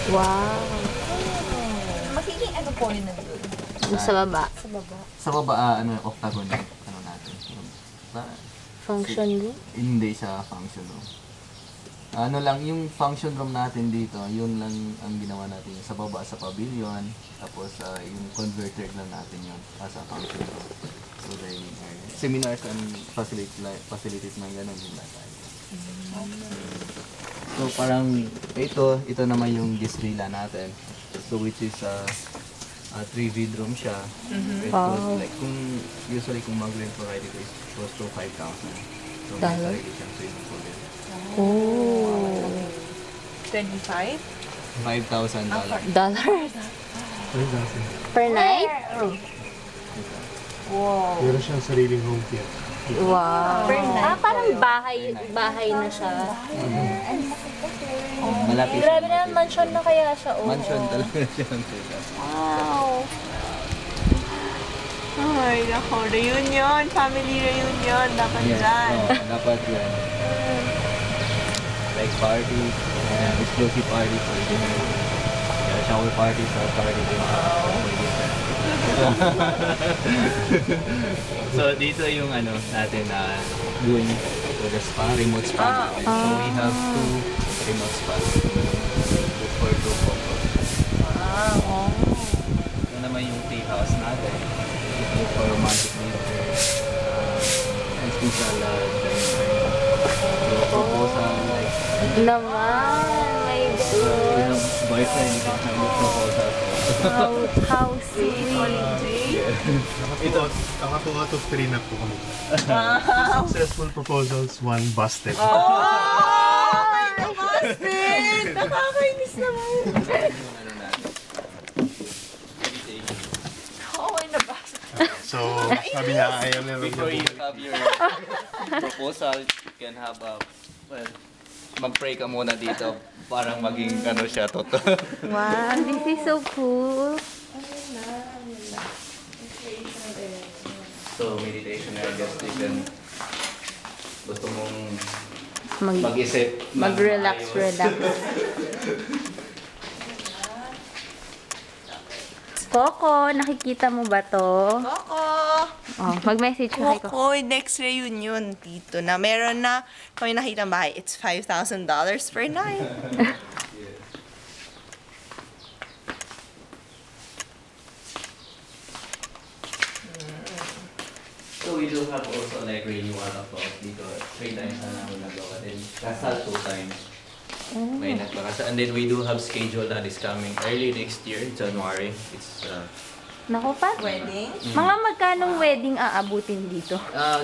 Wow. Magiging ano po yun nandun? Sa baba. Sa baba. Sa baba, octagon yung ano natin. Function room? Hindi siya function room. Ano lang, yung function room natin dito, yun lang ang ginawa natin sa baba sa pavilion. Tapos yung converter lang natin yun as a function room. So dining area. Seminars and facilities ng ganun din natin. So parang ito naman yung guest villa natin. So which is 3-bedroom siya. It was like usually kung mag-rent for ride it was to 5,000. So may sarili siyang swimming pool din. Oh. 25? $5,000. Dollars? 3,000. Per night? Wow. Meron siyang sariling home care. Wow. Per night. Parang bahay na siya. Malapit. Grabe na, mansion na kaya siya. Oh. Mansion talaga siya. Wow. Ay, nako. Reunion. Family reunion. Dapat dyan. Dapat yan. Like parties, exclusive parties for dinner. Shower parties or party din. So dito yung ano natin doon for the spa, remote spa. So we have 2 remote spas. Good for 2 couples. Wow. Ito naman yung tea house natin. Ito for romantic dinner. And special dining. Proposal like Naman, my God. boyfriend, you can have a proposal. How sweet. Ito, Nakakuha to 3 na po kami. Successful proposals, 1 busted. Oh! Busted! Nakakainis naman. Okay na ba? So, sabi niya, ayaw na before you have your proposal, you can have well, mag-pray ka muna dito parang maging ano siya, totoo. Wow, this is so cool. So, meditation na just you can gusto mong Mag- mag-isip. Mag-relax. Coco, nakikita mo ba to? Coco! Oh, mag-message ka kay Coco. Coco, next reunion dito na. Meron na kami nakita bahay. It's $5,000 per night. So, we do have also like renewal of dito. 3 times na namin nagawa. Then, kasal 2 times. May nagpakasal. And then we do have schedule that is coming early next year, January. It's Naku pa. Wedding? Mga magkanong wedding aabutin dito?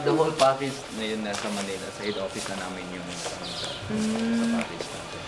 the whole package na yun nasa Manila. Sa head office na namin yung sa package natin.